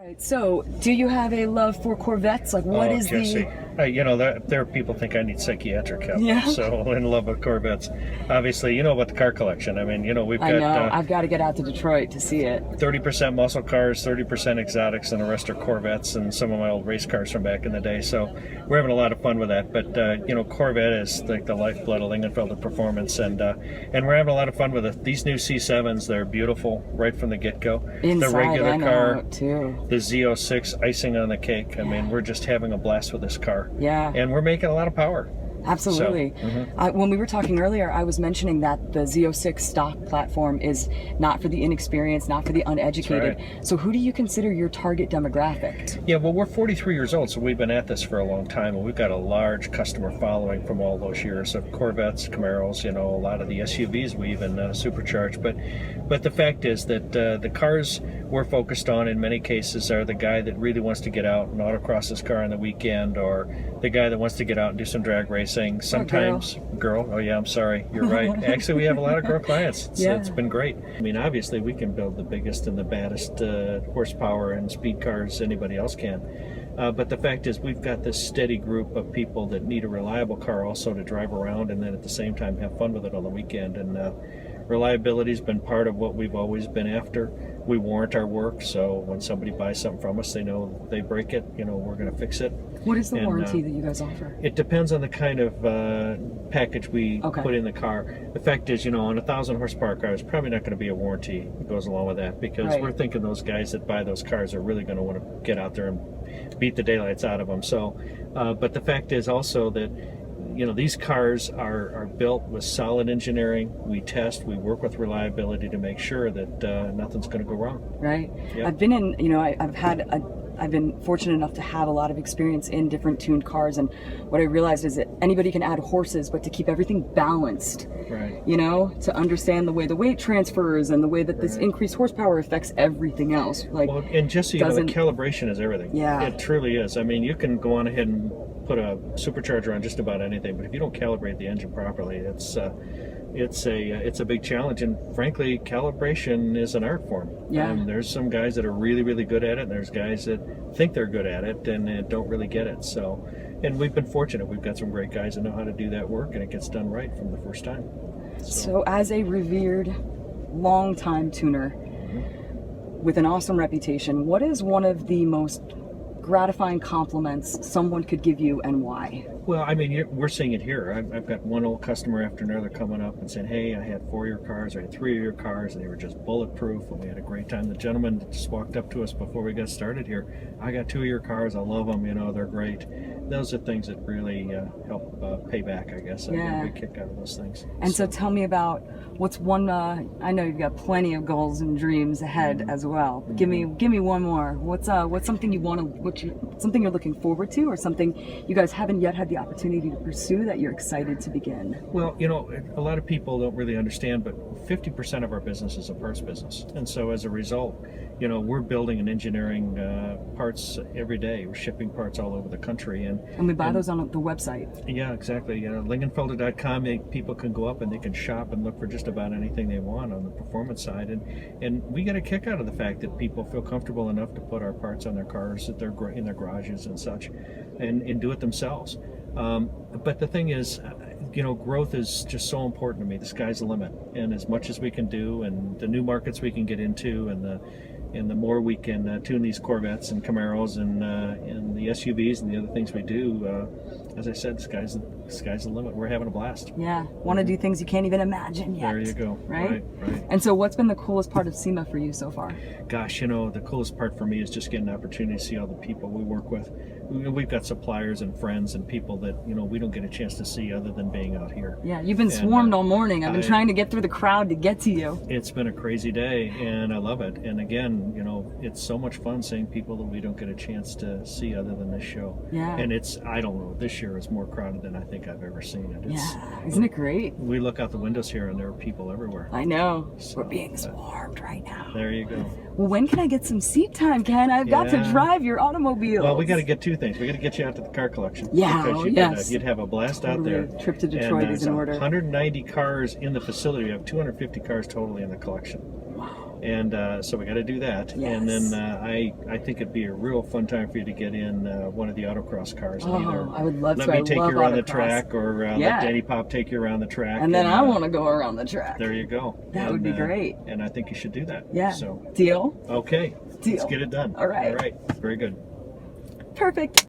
Right, so, do you have a love for Corvettes? Like, what is Jessi. There are people think I need psychiatric help. Yeah. So in love with Corvettes. Obviously, you know about the car collection. I mean, we've I know. got I've got to get out to Detroit to see it. 30% muscle cars, 30% exotics, and the rest are Corvettes and some of my old race cars from back in the day. So we're having a lot of fun with that. But Corvette is like the lifeblood of Lingenfelter performance, and we're having a lot of fun with it. These new C7s, they're beautiful right from the get-go. Inside, the regular I know, car too. The Z06, icing on the cake. I mean, we're just having a blast with this car. Yeah. And we're making a lot of power. Absolutely. So, When we were talking earlier, I was mentioning that the Z06 stock platform is not for the inexperienced, not for the uneducated. Right. So who do you consider your target demographic? Yeah, well, we're 43 years old, so we've been at this for a long time, and we've got a large customer following from all those years of Corvettes, Camaros, a lot of the SUVs we even supercharged. But the fact is that the cars we're focused on in many cases are the guy that really wants to get out and autocross his car on the weekend, or the guy that wants to get out and do some drag racing. Sometimes girl. Oh yeah, I'm sorry, you're right. Actually, we have a lot of girl clients. It's been great. I mean, obviously we can build the biggest and the baddest horsepower and speed cars anybody else can, but the fact is we've got this steady group of people that need a reliable car also to drive around, and then at the same time have fun with it on the weekend. And reliability's been part of what we've always been after. We warrant our work, so when somebody buys something from us, they know if they break it, we're going to fix it. What is the warranty that you guys offer? It depends on the kind of package we put in the car. The fact is, on a 1,000 horsepower car, there's probably not going to be a warranty that goes along with that, because we're thinking those guys that buy those cars are really going to want to get out there and beat the daylights out of them. So, but the fact is also that these cars are built with solid engineering. We test, we work with reliability to make sure that nothing's going to go wrong. Right. Yep. I've been in, I've been fortunate enough to have a lot of experience in different tuned cars, and what I realized is that anybody can add horses, but to keep everything balanced, right? To understand the way the weight transfers and the way that this increased horsepower affects everything else. And Jessi, the calibration is everything. Yeah. It truly is. I mean, you can go on ahead and put a supercharger on just about anything, but if you don't calibrate the engine properly, it's a big challenge. And frankly, calibration is an art form. Yeah. There's some guys that are really, really good at it, and there's guys that think they're good at it and don't really get it. So, and we've been fortunate. We've got some great guys that know how to do that work, and it gets done right from the first time. So as a revered, long-time tuner with an awesome reputation, what is one of the most gratifying compliments someone could give you, and why? Well, I mean, we're seeing it here. I've got one old customer after another coming up and saying, hey, I had 4 of your cars, I had 3 of your cars, and they were just bulletproof, and we had a great time. The gentleman that just walked up to us before we got started here, I got 2 of your cars, I love them, they're great. Those are things that really help pay back, I guess. I get a big kick out of those things. And so tell me about what's one, I know you've got plenty of goals and dreams ahead as well. Give me one more. What's something you want to, something you're looking forward to, or something you guys haven't yet had the opportunity to pursue that you're excited to begin? Well, a lot of people don't really understand, but 50% of our business is a parts business. And so as a result, we're building and engineering parts every day. We're shipping parts all over the country. And we buy those on the website. Yeah, exactly. Lingenfelter.com, people can go up and they can shop and look for just about anything they want on the performance side. And we get a kick out of the fact that people feel comfortable enough to put our parts on their cars, that they're in their garages and such, and do it themselves. But the thing is, growth is just so important to me. The sky's the limit, and as much as we can do, and the new markets we can get into, and the more we can tune these Corvettes and Camaros and the SUVs and the other things we do, as I said, the sky's the limit. We're having a blast. Yeah, want to do things you can't even imagine yet. There you go. Right? Right. And so what's been the coolest part of Sema for you so far? Gosh, the coolest part for me is just getting an opportunity to see all the people we work with. We've got suppliers and friends and people that, we don't get a chance to see other than being out here. Yeah, you've been swarmed all morning. I've been trying to get through the crowd to get to you. It's been a crazy day, and I love it. And again, it's so much fun seeing people that we don't get a chance to see other than this show. Yeah. And I don't know, this year is more crowded than I think I've ever seen it. Yeah, isn't it great? We look out the windows here and there are people everywhere. I know. So, we're being swarmed right now. There you go. Well, when can I get some seat time, Ken? I've got to drive your automobile. Well, we got to get 2 things. We got to get you out to the car collection. Yeah, because you'd have a blast out there. Trip to Detroit is in order. 190 cars in the facility. We have 250 cars totally in the collection. Wow. And so we got to do that. Yes. And then I think it'd be a real fun time for you to get in one of the autocross cars. And either I would love let to. me I take love you around the autocross. track, or Yeah. let Daddy Pop take you around the track. And then I want to go around the track. There you go. That would be great. And I think you should do that. Yeah. So Deal? okay. Deal. Let's get it done. All right. All right. Very good. Perfect.